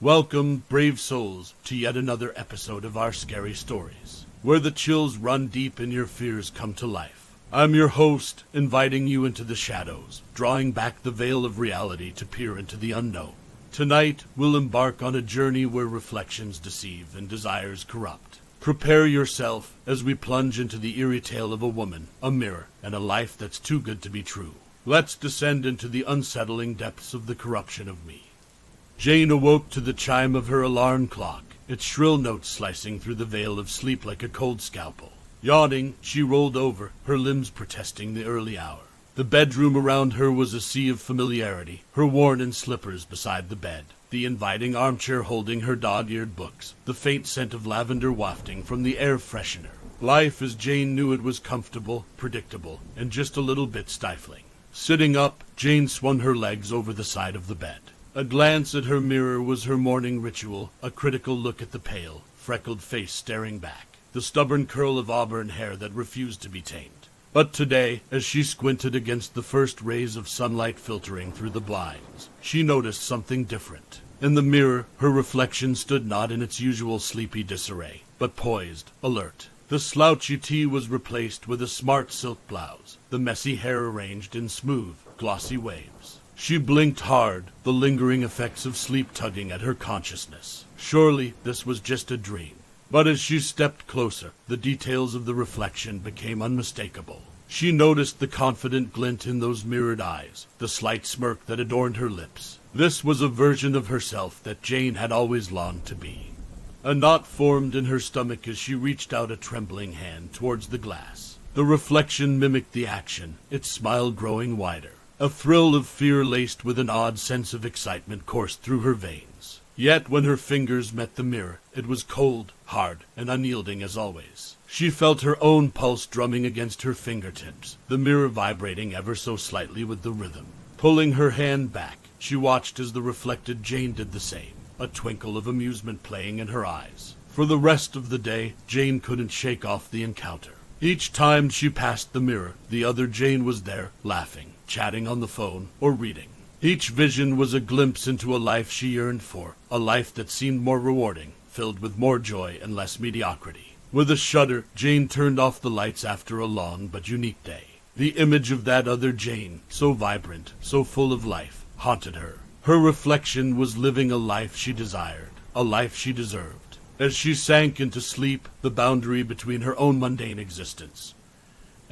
Welcome, brave souls, to yet another episode of our scary stories, where the chills run deep and your fears come to life. I'm your host, inviting you into the shadows, drawing back the veil of reality to peer into the unknown. Tonight, we'll embark on a journey where reflections deceive and desires corrupt. Prepare yourself as we plunge into the eerie tale of a woman, a mirror, and a life that's too good to be true. Let's descend into the unsettling depths of the corruption of me. Jane awoke to the chime of her alarm clock, its shrill notes slicing through the veil of sleep like a cold scalpel. Yawning, she rolled over, her limbs protesting the early hour. The bedroom around her was a sea of familiarity, her worn-in slippers beside the bed, the inviting armchair holding her dog-eared books, the faint scent of lavender wafting from the air freshener. Life as Jane knew it was comfortable, predictable, and just a little bit stifling. Sitting up, Jane swung her legs over the side of the bed. A glance at her mirror was her morning ritual, a critical look at the pale, freckled face staring back, the stubborn curl of auburn hair that refused to be tamed. But today, as she squinted against the first rays of sunlight filtering through the blinds, she noticed something different. In the mirror, her reflection stood not in its usual sleepy disarray, but poised, alert. The slouchy tee was replaced with a smart silk blouse, the messy hair arranged in smooth, glossy waves. She blinked hard, the lingering effects of sleep tugging at her consciousness. Surely this was just a dream. But as she stepped closer, the details of the reflection became unmistakable. She noticed the confident glint in those mirrored eyes, the slight smirk that adorned her lips. This was a version of herself that Jane had always longed to be. A knot formed in her stomach as she reached out a trembling hand towards the glass. The reflection mimicked the action, its smile growing wider. A thrill of fear laced with an odd sense of excitement coursed through her veins. Yet when her fingers met the mirror, it was cold, hard, and unyielding as always. She felt her own pulse drumming against her fingertips, the mirror vibrating ever so slightly with the rhythm. Pulling her hand back, she watched as the reflected Jane did the same, a twinkle of amusement playing in her eyes. For the rest of the day, Jane couldn't shake off the encounter. Each time she passed the mirror, the other Jane was there, laughing, chatting on the phone, or reading. Each vision was a glimpse into a life she yearned for, a life that seemed more rewarding, filled with more joy and less mediocrity. With a shudder, Jane turned off the lights after a long but unique day. The image of that other Jane, so vibrant, so full of life, haunted her. Her reflection was living a life she desired, a life she deserved. As she sank into sleep, the boundary between her own mundane existence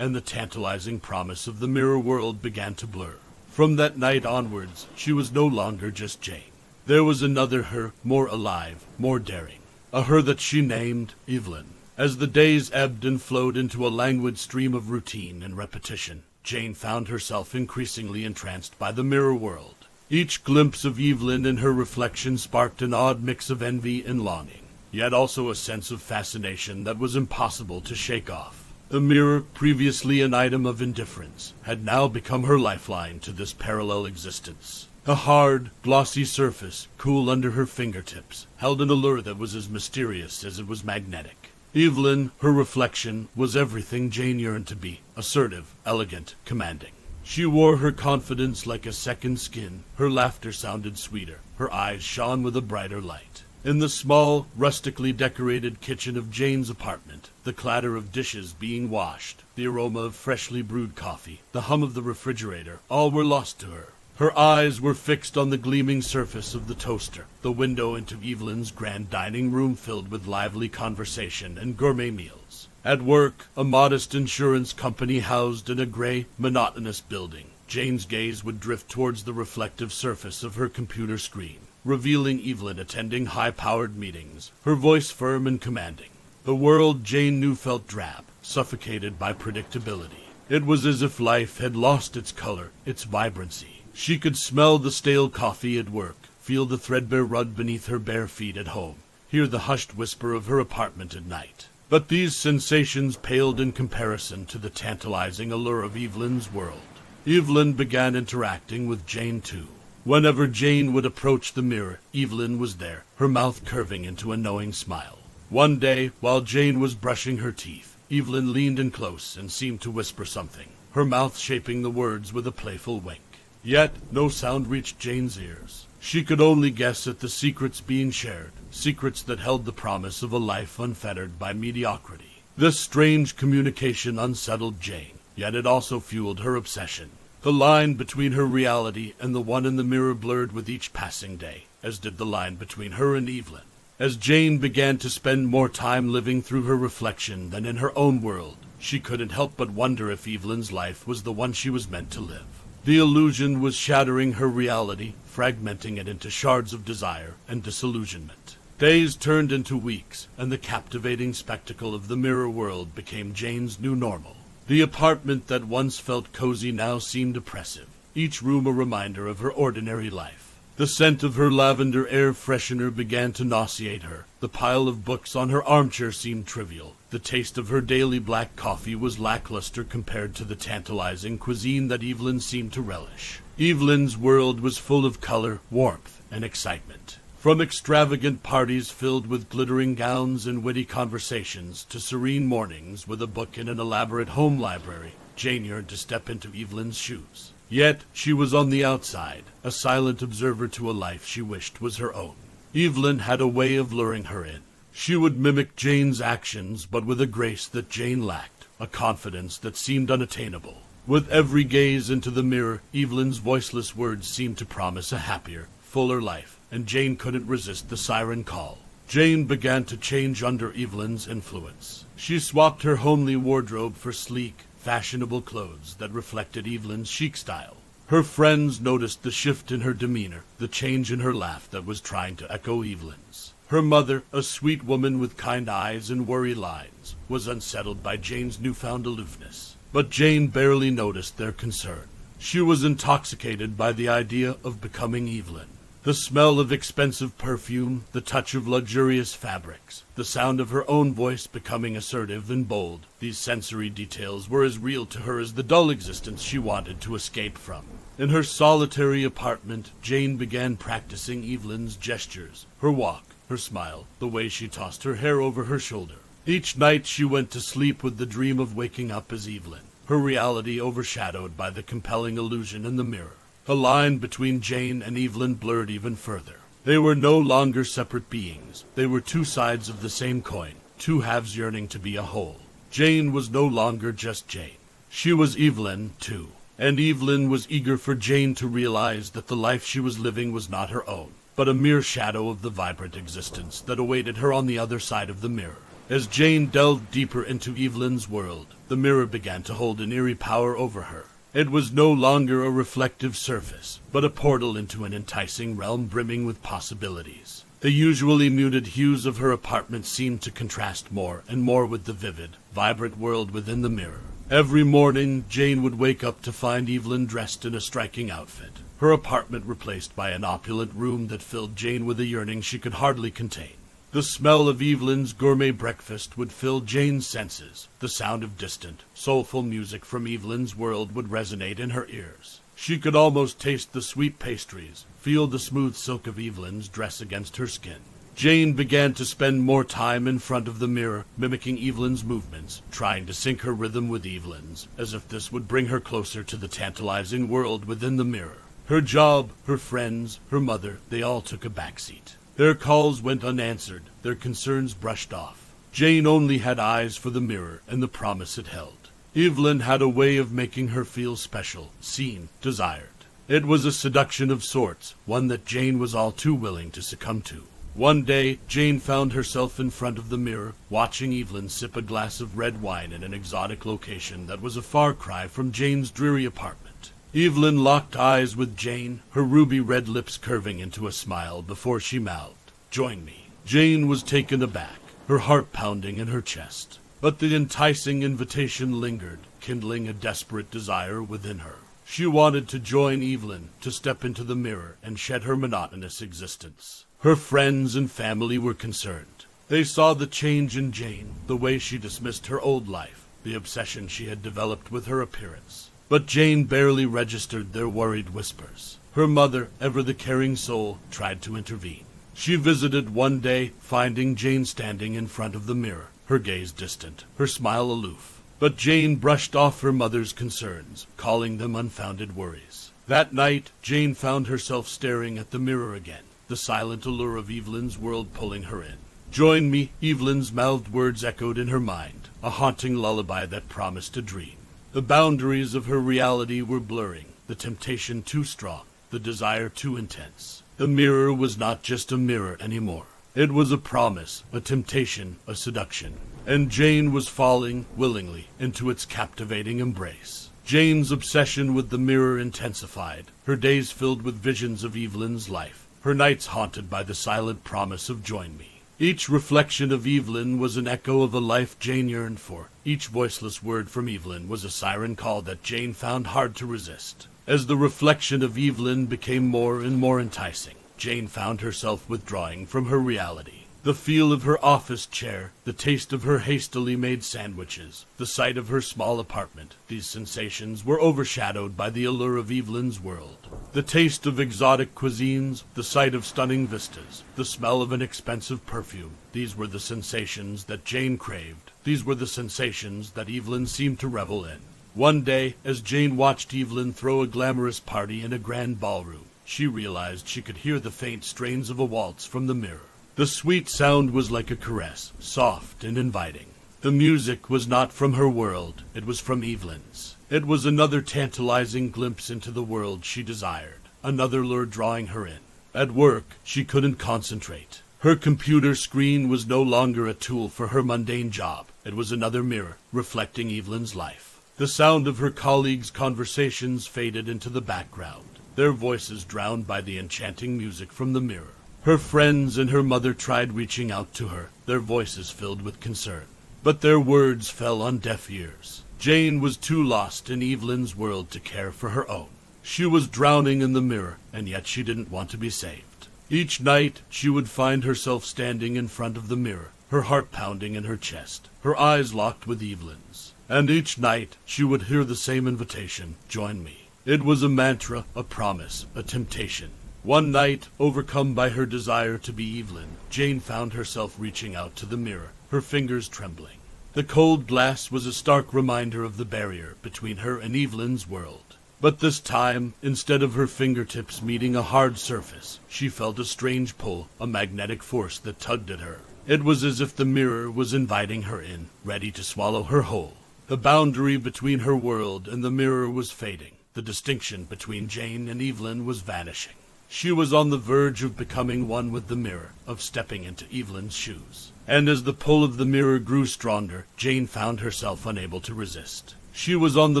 and the tantalizing promise of the mirror world began to blur. From that night onwards, she was no longer just Jane. There was another her, more alive, more daring. A her that she named Evelyn. As the days ebbed and flowed into a languid stream of routine and repetition, Jane found herself increasingly entranced by the mirror world. Each glimpse of Evelyn in her reflection sparked an odd mix of envy and longing, yet also a sense of fascination that was impossible to shake off. The mirror, previously an item of indifference, had now become her lifeline to this parallel existence. A hard, glossy surface, cool under her fingertips, held an allure that was as mysterious as it was magnetic. Evelyn, her reflection, was everything Jane yearned to be, assertive, elegant, commanding. She wore her confidence like a second skin, her laughter sounded sweeter, her eyes shone with a brighter light. In the small, rustically decorated kitchen of Jane's apartment, the clatter of dishes being washed, the aroma of freshly brewed coffee, the hum of the refrigerator, all were lost to her. Her eyes were fixed on the gleaming surface of the toaster, the window into Evelyn's grand dining room filled with lively conversation and gourmet meals. At work, a modest insurance company housed in a gray, monotonous building, Jane's gaze would drift towards the reflective surface of her computer screen, revealing Evelyn attending high-powered meetings, her voice firm and commanding. The world Jane knew felt drab, suffocated by predictability. It was as if life had lost its color, its vibrancy. She could smell the stale coffee at work, feel the threadbare rug beneath her bare feet at home, hear the hushed whisper of her apartment at night. But these sensations paled in comparison to the tantalizing allure of Evelyn's world. Evelyn began interacting with Jane too. Whenever Jane would approach the mirror, Evelyn was there, her mouth curving into a knowing smile. One day, while Jane was brushing her teeth, Evelyn leaned in close and seemed to whisper something, her mouth shaping the words with a playful wink. Yet no sound reached Jane's ears. She could only guess at the secrets being shared, secrets that held the promise of a life unfettered by mediocrity. This strange communication unsettled Jane, yet it also fueled her obsession. The line between her reality and the one in the mirror blurred with each passing day, as did the line between her and Evelyn. As Jane began to spend more time living through her reflection than in her own world, she couldn't help but wonder if Evelyn's life was the one she was meant to live. The illusion was shattering her reality, fragmenting it into shards of desire and disillusionment. Days turned into weeks, and the captivating spectacle of the mirror world became Jane's new normal. The apartment that once felt cozy now seemed oppressive, each room a reminder of her ordinary life. The scent of her lavender air freshener began to nauseate her. The pile of books on her armchair seemed trivial. The taste of her daily black coffee was lackluster compared to the tantalizing cuisine that Evelyn seemed to relish. Evelyn's world was full of color, warmth, and excitement. From extravagant parties filled with glittering gowns and witty conversations to serene mornings with a book in an elaborate home library, Jane yearned to step into Evelyn's shoes. Yet she was on the outside, a silent observer to a life she wished was her own. Evelyn had a way of luring her in. She would mimic Jane's actions, but with a grace that Jane lacked, a confidence that seemed unattainable. With every gaze into the mirror, Evelyn's voiceless words seemed to promise a happier, fuller life, and Jane couldn't resist the siren call. Jane began to change under Evelyn's influence. She swapped her homely wardrobe for sleek, fashionable clothes that reflected Evelyn's chic style. Her friends noticed the shift in her demeanor, the change in her laugh that was trying to echo Evelyn's. Her mother, a sweet woman with kind eyes and worried lines, was unsettled by Jane's newfound aloofness. But Jane barely noticed their concern. She was intoxicated by the idea of becoming Evelyn. The smell of expensive perfume, the touch of luxurious fabrics, the sound of her own voice becoming assertive and bold, these sensory details were as real to her as the dull existence she wanted to escape from. In her solitary apartment, Jane began practicing Evelyn's gestures, her walk, her smile, the way she tossed her hair over her shoulder. Each night she went to sleep with the dream of waking up as Evelyn, her reality overshadowed by the compelling illusion in the mirror. The line between Jane and Evelyn blurred even further. They were no longer separate beings. They were two sides of the same coin, two halves yearning to be a whole. Jane was no longer just Jane. She was Evelyn, too. And Evelyn was eager for Jane to realize that the life she was living was not her own, but a mere shadow of the vibrant existence that awaited her on the other side of the mirror. As Jane delved deeper into Evelyn's world, the mirror began to hold an eerie power over her. It was no longer a reflective surface, but a portal into an enticing realm brimming with possibilities. The usually muted hues of her apartment seemed to contrast more and more with the vivid, vibrant world within the mirror. Every morning, Jane would wake up to find Evelyn dressed in a striking outfit, her apartment replaced by an opulent room that filled Jane with a yearning she could hardly contain. The smell of Evelyn's gourmet breakfast would fill Jane's senses. The sound of distant, soulful music from Evelyn's world would resonate in her ears. She could almost taste the sweet pastries, feel the smooth silk of Evelyn's dress against her skin. Jane began to spend more time in front of the mirror, mimicking Evelyn's movements, trying to sync her rhythm with Evelyn's, as if this would bring her closer to the tantalizing world within the mirror. Her job, her friends, her mother, they all took a backseat. Their calls went unanswered, their concerns brushed off. Jane only had eyes for the mirror and the promise it held. Evelyn had a way of making her feel special, seen, desired. It was a seduction of sorts, one that Jane was all too willing to succumb to. One day, Jane found herself in front of the mirror, watching Evelyn sip a glass of red wine in an exotic location that was a far cry from Jane's dreary apartment. Evelyn locked eyes with Jane, her ruby-red lips curving into a smile before she mouthed, "Join me." Jane was taken aback, her heart pounding in her chest. But the enticing invitation lingered, kindling a desperate desire within her. She wanted to join Evelyn, to step into the mirror and shed her monotonous existence. Her friends and family were concerned. They saw the change in Jane, the way she dismissed her old life, the obsession she had developed with her appearance. But Jane barely registered their worried whispers. Her mother, ever the caring soul, tried to intervene. She visited one day, finding Jane standing in front of the mirror, her gaze distant, her smile aloof. But Jane brushed off her mother's concerns, calling them unfounded worries. That night, Jane found herself staring at the mirror again, the silent allure of Evelyn's world pulling her in. "Join me," Evelyn's mouthed words echoed in her mind, a haunting lullaby that promised a dream. The boundaries of her reality were blurring, the temptation too strong, the desire too intense. The mirror was not just a mirror anymore. It was a promise, a temptation, a seduction. And Jane was falling, willingly, into its captivating embrace. Jane's obsession with the mirror intensified, her days filled with visions of Evelyn's life, her nights haunted by the silent promise of "join me." Each reflection of Evelyn was an echo of a life Jane yearned for. Each voiceless word from Evelyn was a siren call that Jane found hard to resist. As the reflection of Evelyn became more and more enticing, Jane found herself withdrawing from her reality. The feel of her office chair, the taste of her hastily made sandwiches, the sight of her small apartment, these sensations were overshadowed by the allure of Evelyn's world. The taste of exotic cuisines, the sight of stunning vistas, the smell of an expensive perfume, these were the sensations that Jane craved. These were the sensations that Evelyn seemed to revel in. One day, as Jane watched Evelyn throw a glamorous party in a grand ballroom, she realized she could hear the faint strains of a waltz from the mirror. The sweet sound was like a caress, soft and inviting. The music was not from her world, it was from Evelyn's. It was another tantalizing glimpse into the world she desired, another lure drawing her in. At work, she couldn't concentrate. Her computer screen was no longer a tool for her mundane job. It was another mirror, reflecting Evelyn's life. The sound of her colleagues' conversations faded into the background, their voices drowned by the enchanting music from the mirror. Her friends and her mother tried reaching out to her, their voices filled with concern. But their words fell on deaf ears. Jane was too lost in Evelyn's world to care for her own. She was drowning in the mirror, and yet she didn't want to be saved. Each night, she would find herself standing in front of the mirror, her heart pounding in her chest, her eyes locked with Evelyn's. And each night, she would hear the same invitation, "Join me." It was a mantra, a promise, a temptation. One night, overcome by her desire to be Evelyn, Jane found herself reaching out to the mirror, her fingers trembling. The cold glass was a stark reminder of the barrier between her and Evelyn's world. But this time, instead of her fingertips meeting a hard surface, she felt a strange pull, a magnetic force that tugged at her. It was as if the mirror was inviting her in, ready to swallow her whole. The boundary between her world and the mirror was fading. The distinction between Jane and Evelyn was vanishing. She was on the verge of becoming one with the mirror, of stepping into Evelyn's shoes. And as the pull of the mirror grew stronger, Jane found herself unable to resist. She was on the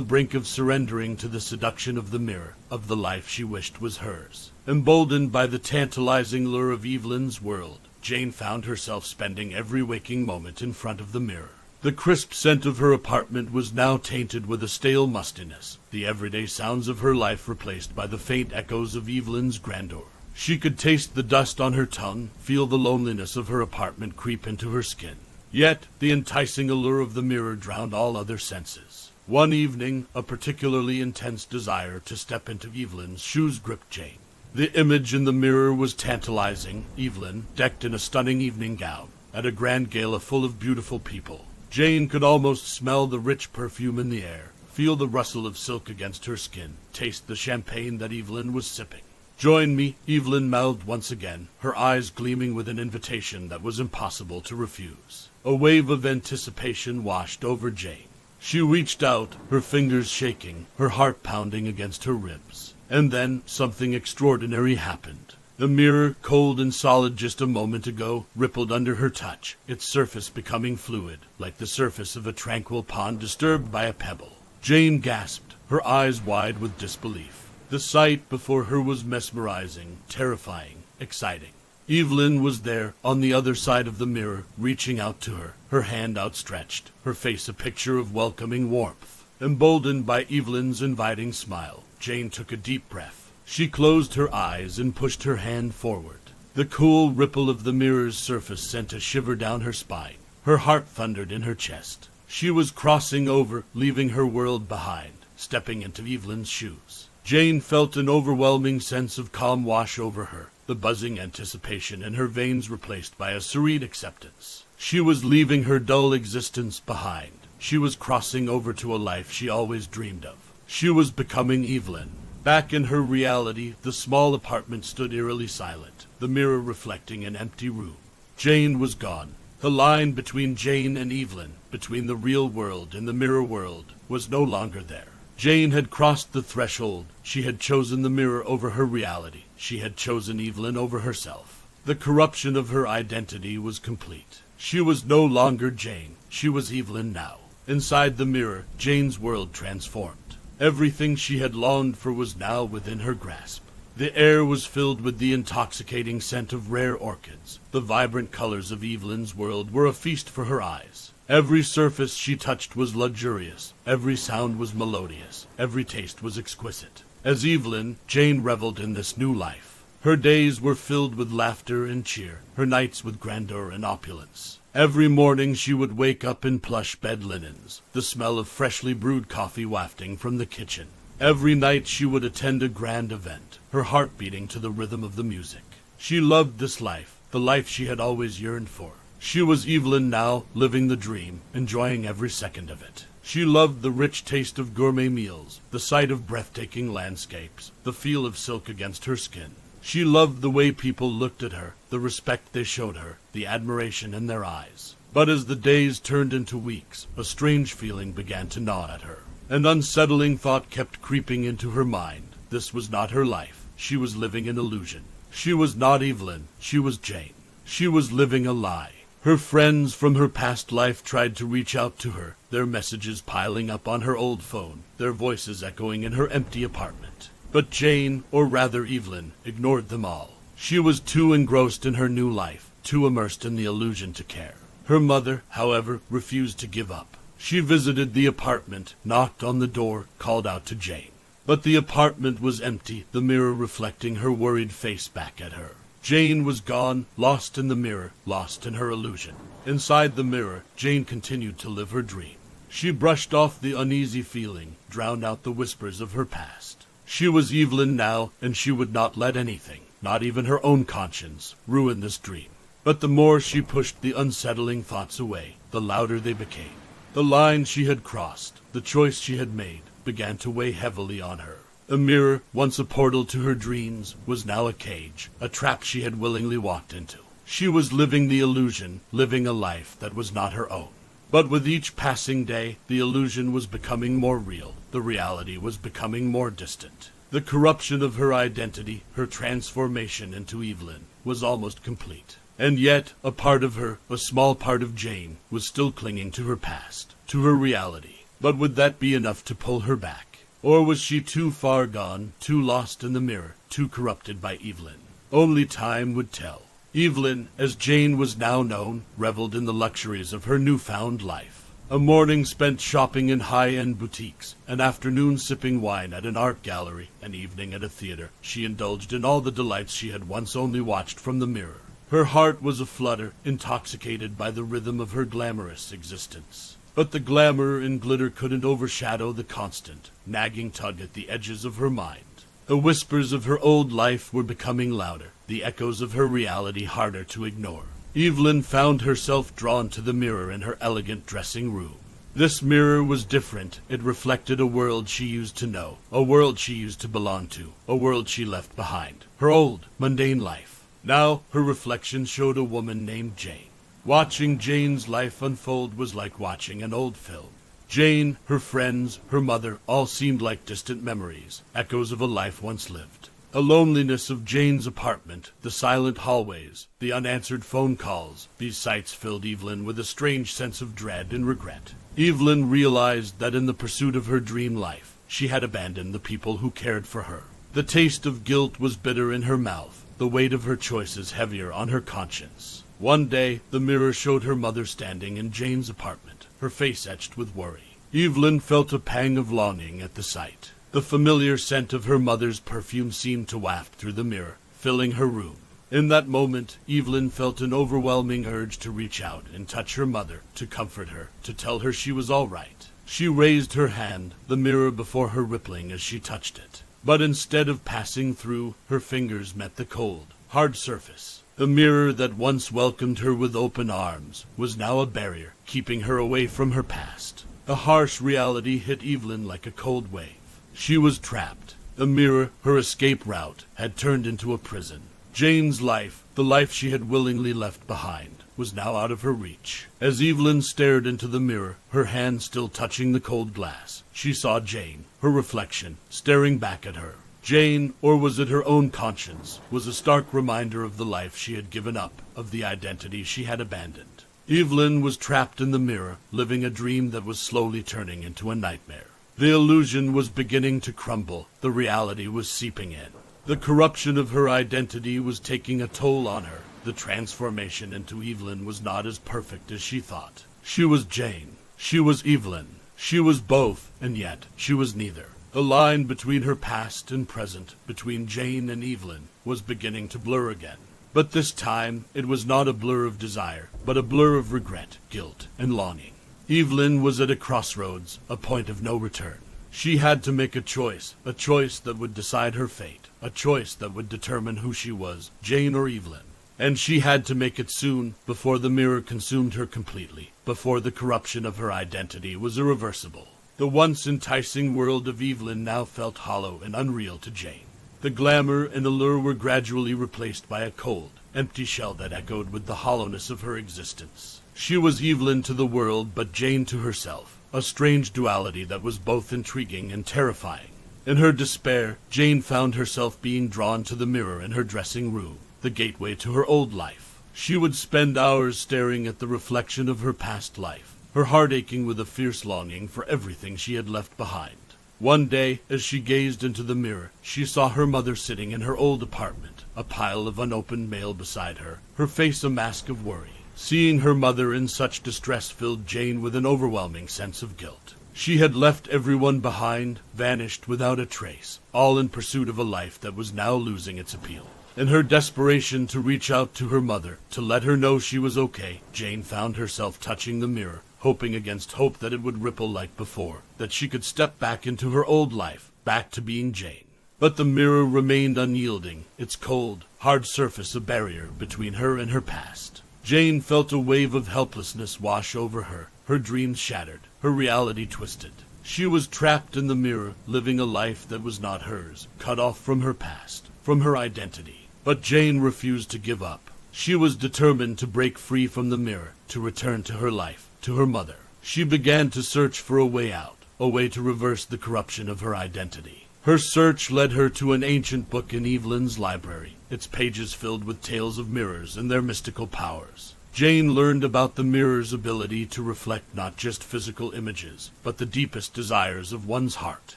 brink of surrendering to the seduction of the mirror, of the life she wished was hers. Emboldened by the tantalizing lure of Evelyn's world, Jane found herself spending every waking moment in front of the mirror. The crisp scent of her apartment was now tainted with a stale mustiness, the everyday sounds of her life replaced by the faint echoes of Evelyn's grandeur. She could taste the dust on her tongue, feel the loneliness of her apartment creep into her skin. Yet, the enticing allure of the mirror drowned all other senses. One evening, a particularly intense desire to step into Evelyn's shoes gripped Jane. The image in the mirror was tantalizing, Evelyn, decked in a stunning evening gown, at a grand gala full of beautiful people. Jane could almost smell the rich perfume in the air, feel the rustle of silk against her skin, taste the champagne that Evelyn was sipping. "Join me," Evelyn mouthed once again, her eyes gleaming with an invitation that was impossible to refuse. A wave of anticipation washed over Jane. She reached out, her fingers shaking, her heart pounding against her ribs. And then something extraordinary happened. The mirror, cold and solid just a moment ago, rippled under her touch, its surface becoming fluid, like the surface of a tranquil pond disturbed by a pebble. Jane gasped, her eyes wide with disbelief. The sight before her was mesmerizing, terrifying, exciting. Evelyn was there, on the other side of the mirror, reaching out to her, her hand outstretched, her face a picture of welcoming warmth. Emboldened by Evelyn's inviting smile, Jane took a deep breath. She closed her eyes and pushed her hand forward. The cool ripple of the mirror's surface sent a shiver down her spine. Her heart thundered in her chest. She was crossing over, leaving her world behind, stepping into Evelyn's shoes. Jane felt an overwhelming sense of calm wash over her, the buzzing anticipation in her veins replaced by a serene acceptance. She was leaving her dull existence behind. She was crossing over to a life she always dreamed of. She was becoming Evelyn. Back in her reality, the small apartment stood eerily silent, the mirror reflecting an empty room. Jane was gone. The line between Jane and Evelyn, between the real world and the mirror world, was no longer there. Jane had crossed the threshold. She had chosen the mirror over her reality. She had chosen Evelyn over herself. The corruption of her identity was complete. She was no longer Jane. She was Evelyn now. Inside the mirror, Jane's world transformed. Everything she had longed for was now within her grasp. The air was filled with the intoxicating scent of rare orchids. The vibrant colors of Evelyn's world were a feast for her eyes. Every surface she touched was luxurious. Every sound was melodious. Every taste was exquisite. As Evelyn, Jane reveled in this new life. Her days were filled with laughter and cheer, her nights with grandeur and opulence. Every morning she would wake up in plush bed linens, the smell of freshly brewed coffee wafting from the kitchen. Every night she would attend a grand event, her heart beating to the rhythm of the music. She loved this life, the life she had always yearned for. She was Evelyn now, living the dream, enjoying every second of it. She loved the rich taste of gourmet meals, the sight of breathtaking landscapes, the feel of silk against her skin. She loved the way people looked at her, the respect they showed her, the admiration in their eyes. But as the days turned into weeks, a strange feeling began to gnaw at her. An unsettling thought kept creeping into her mind. This was not her life. She was living an illusion. She was not Evelyn. She was Jane. She was living a lie. Her friends from her past life tried to reach out to her, their messages piling up on her old phone, their voices echoing in her empty apartment. But Jane, or rather Evelyn, ignored them all. She was too engrossed in her new life, too immersed in the illusion to care. Her mother, however, refused to give up. She visited the apartment, knocked on the door, called out to Jane. But the apartment was empty, the mirror reflecting her worried face back at her. Jane was gone, lost in the mirror, lost in her illusion. Inside the mirror, Jane continued to live her dream. She brushed off the uneasy feeling, drowned out the whispers of her past. She was Evelyn now, and she would not let anything, not even her own conscience, ruin this dream. But the more she pushed the unsettling thoughts away, the louder they became. The line she had crossed, the choice she had made, began to weigh heavily on her. A mirror, once a portal to her dreams, was now a cage, a trap she had willingly walked into. She was living the illusion, living a life that was not her own. But with each passing day, the illusion was becoming more real. The reality was becoming more distant. The corruption of her identity, her transformation into Evelyn, was almost complete. And yet, a part of her, a small part of Jane, was still clinging to her past, to her reality. But would that be enough to pull her back? Or was she too far gone, too lost in the mirror, too corrupted by Evelyn? Only time would tell. Evelyn, as Jane was now known, reveled in the luxuries of her newfound life. A morning spent shopping in high-end boutiques, an afternoon sipping wine at an art gallery, an evening at a theater. She indulged in all the delights she had once only watched from the mirror. Her heart was aflutter, intoxicated by the rhythm of her glamorous existence. But the glamour and glitter couldn't overshadow the constant, nagging tug at the edges of her mind. The whispers of her old life were becoming louder, the echoes of her reality harder to ignore. Evelyn found herself drawn to the mirror in her elegant dressing room. This mirror was different. It reflected a world she used to know, a world she used to belong to, a world she left behind, her old, mundane life. Now her reflection showed a woman named Jane. Watching Jane's life unfold was like watching an old film. Jane, her friends, her mother, all seemed like distant memories, echoes of a life once lived. The loneliness of Jane's apartment, the silent hallways, the unanswered phone calls, these sights filled Evelyn with a strange sense of dread and regret. Evelyn realized that in the pursuit of her dream life, she had abandoned the people who cared for her. The taste of guilt was bitter in her mouth, the weight of her choices heavier on her conscience. One day, the mirror showed her mother standing in Jane's apartment, her face etched with worry. Evelyn felt a pang of longing at the sight. The familiar scent of her mother's perfume seemed to waft through the mirror, filling her room. In that moment, Evelyn felt an overwhelming urge to reach out and touch her mother, to comfort her, to tell her she was all right. She raised her hand, the mirror before her rippling as she touched it. But instead of passing through, her fingers met the cold, hard surface. The mirror that once welcomed her with open arms was now a barrier, keeping her away from her past. A harsh reality hit Evelyn like a cold wave. She was trapped. The mirror, her escape route, had turned into a prison. Jane's life, the life she had willingly left behind, was now out of her reach. As Evelyn stared into the mirror, her hand still touching the cold glass, she saw Jane, her reflection, staring back at her. Jane, or was it her own conscience, was a stark reminder of the life she had given up, of the identity she had abandoned. Evelyn was trapped in the mirror, living a dream that was slowly turning into a nightmare. The illusion was beginning to crumble, the reality was seeping in. The corruption of her identity was taking a toll on her. The transformation into Evelyn was not as perfect as she thought. She was Jane. She was Evelyn. She was both, and yet she was neither. The line between her past and present, between Jane and Evelyn, was beginning to blur again. But this time, it was not a blur of desire, but a blur of regret, guilt, and longing. Evelyn was at a crossroads, a point of no return. She had to make a choice that would decide her fate, a choice that would determine who she was, Jane or Evelyn. And she had to make it soon, before the mirror consumed her completely, before the corruption of her identity was irreversible. The once enticing world of Evelyn now felt hollow and unreal to Jane. The glamour and allure were gradually replaced by a cold, empty shell that echoed with the hollowness of her existence. She was Evelyn to the world, but Jane to herself, a strange duality that was both intriguing and terrifying. In her despair, Jane found herself being drawn to the mirror in her dressing room, the gateway to her old life. She would spend hours staring at the reflection of her past life, her heart aching with a fierce longing for everything she had left behind. One day, as she gazed into the mirror, she saw her mother sitting in her old apartment, a pile of unopened mail beside her, her face a mask of worry. Seeing her mother in such distress filled Jane with an overwhelming sense of guilt. She had left everyone behind, vanished without a trace, all in pursuit of a life that was now losing its appeal. In her desperation to reach out to her mother, to let her know she was okay, Jane found herself touching the mirror, hoping against hope that it would ripple like before, that she could step back into her old life, back to being Jane. But the mirror remained unyielding, its cold, hard surface a barrier between her and her past. Jane felt a wave of helplessness wash over her, her dreams shattered, her reality twisted. She was trapped in the mirror, living a life that was not hers, cut off from her past, from her identity. But Jane refused to give up. She was determined to break free from the mirror, to return to her life, to her mother. She began to search for a way out, a way to reverse the corruption of her identity. Her search led her to an ancient book in Evelyn's library, its pages filled with tales of mirrors and their mystical powers. Jane learned about the mirror's ability to reflect not just physical images, but the deepest desires of one's heart.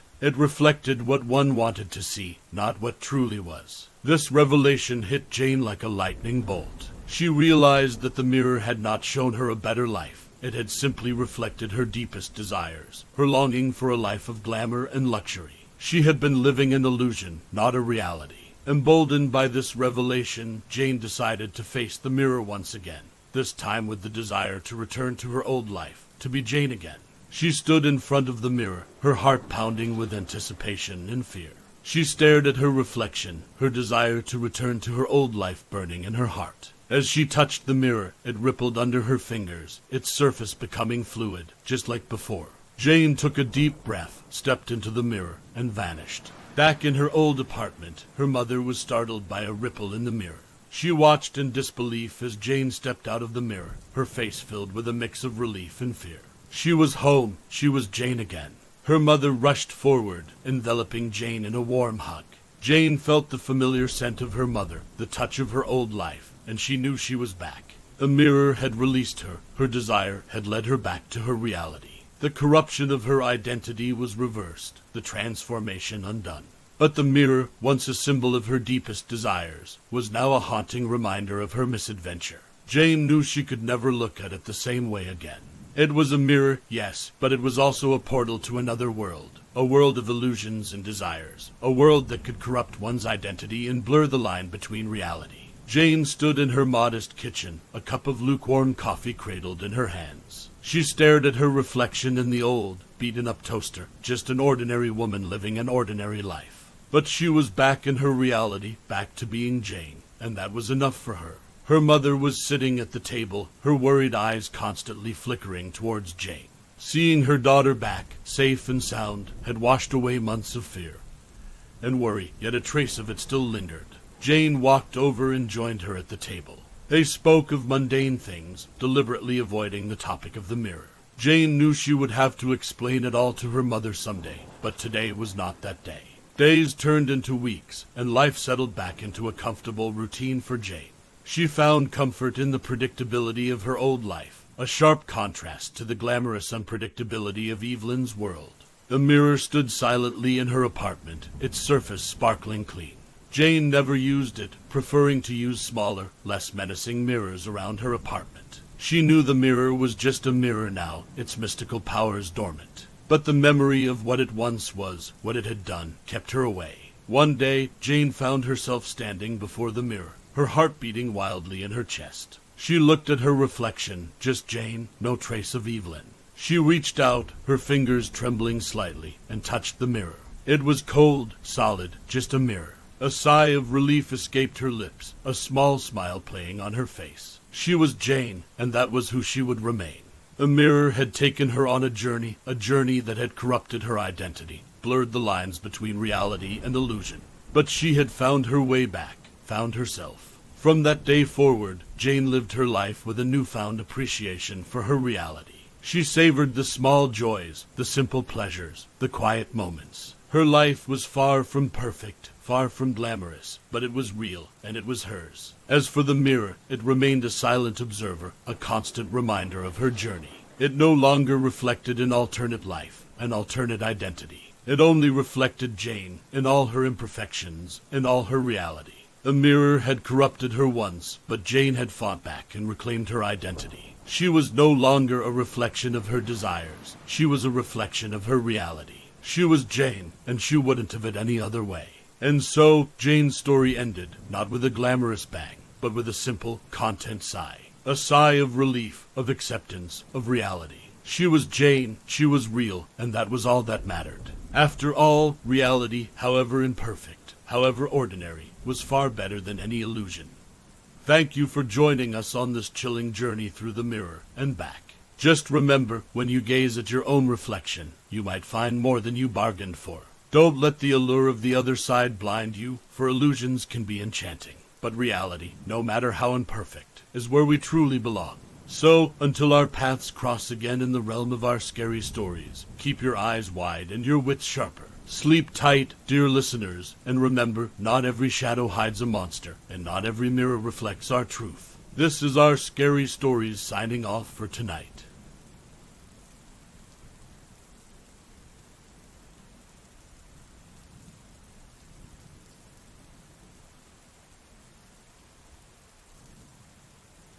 It reflected what one wanted to see, not what truly was. This revelation hit Jane like a lightning bolt. She realized that the mirror had not shown her a better life. It had simply reflected her deepest desires, her longing for a life of glamour and luxury. She had been living an illusion, not a reality. Emboldened by this revelation, Jane decided to face the mirror once again, this time with the desire to return to her old life, to be Jane again. She stood in front of the mirror, her heart pounding with anticipation and fear. She stared at her reflection, her desire to return to her old life burning in her heart. As she touched the mirror, it rippled under her fingers, its surface becoming fluid, just like before. Jane took a deep breath, stepped into the mirror, and vanished. Back in her old apartment, her mother was startled by a ripple in the mirror. She watched in disbelief as Jane stepped out of the mirror, her face filled with a mix of relief and fear. She was home. She was Jane again. Her mother rushed forward, enveloping Jane in a warm hug. Jane felt the familiar scent of her mother, the touch of her old life, and she knew she was back. The mirror had released her. Her desire had led her back to her reality. The corruption of her identity was reversed, the transformation undone. But the mirror, once a symbol of her deepest desires, was now a haunting reminder of her misadventure. Jane knew she could never look at it the same way again. It was a mirror, yes, but it was also a portal to another world, a world of illusions and desires, a world that could corrupt one's identity and blur the line between reality. Jane stood in her modest kitchen, a cup of lukewarm coffee cradled in her hands. She stared at her reflection in the old, beaten-up toaster, just an ordinary woman living an ordinary life. But she was back in her reality, back to being Jane, and that was enough for her. Her mother was sitting at the table, her worried eyes constantly flickering towards Jane. Seeing her daughter back, safe and sound, had washed away months of fear. and worry, yet a trace of it still lingered. Jane walked over and joined her at the table. They spoke of mundane things, deliberately avoiding the topic of the mirror. Jane knew she would have to explain it all to her mother someday, but today was not that day. Days turned into weeks, and life settled back into a comfortable routine for Jane. She found comfort in the predictability of her old life, a sharp contrast to the glamorous unpredictability of Evelyn's world. The mirror stood silently in her apartment, its surface sparkling clean. Jane never used it, preferring to use smaller, less menacing mirrors around her apartment. She knew the mirror was just a mirror now, its mystical powers dormant. But the memory of what it once was, what it had done, kept her away. One day, Jane found herself standing before the mirror, her heart beating wildly in her chest. She looked at her reflection, just Jane, no trace of Evelyn. She reached out, her fingers trembling slightly, and touched the mirror. It was cold, solid, just a mirror. A sigh of relief escaped her lips, a small smile playing on her face. She was Jane, and that was who she would remain. The mirror had taken her on a journey that had corrupted her identity, blurred the lines between reality and illusion. But she had found her way back, found herself. From that day forward, Jane lived her life with a newfound appreciation for her reality. She savored the small joys, the simple pleasures, the quiet moments. Her life was far from perfect, far from glamorous, but it was real, and it was hers. As for the mirror, it remained a silent observer, a constant reminder of her journey. It no longer reflected an alternate life, an alternate identity. It only reflected Jane, in all her imperfections, in all her reality. The mirror had corrupted her once, but Jane had fought back and reclaimed her identity. She was no longer a reflection of her desires. She was a reflection of her reality. She was Jane, and she wouldn't have it any other way. And so, Jane's story ended, not with a glamorous bang, but with a simple, content sigh. A sigh of relief, of acceptance, of reality. She was Jane, she was real, and that was all that mattered. After all, reality, however imperfect, however ordinary, was far better than any illusion. Thank you for joining us on this chilling journey through the mirror and back. Just remember, when you gaze at your own reflection, you might find more than you bargained for. Don't let the allure of the other side blind you, for illusions can be enchanting. But reality, no matter how imperfect, is where we truly belong. So, until our paths cross again in the realm of our scary stories, keep your eyes wide and your wits sharper. Sleep tight, dear listeners, and remember, not every shadow hides a monster, and not every mirror reflects our truth. This is our Scary Stories signing off for tonight.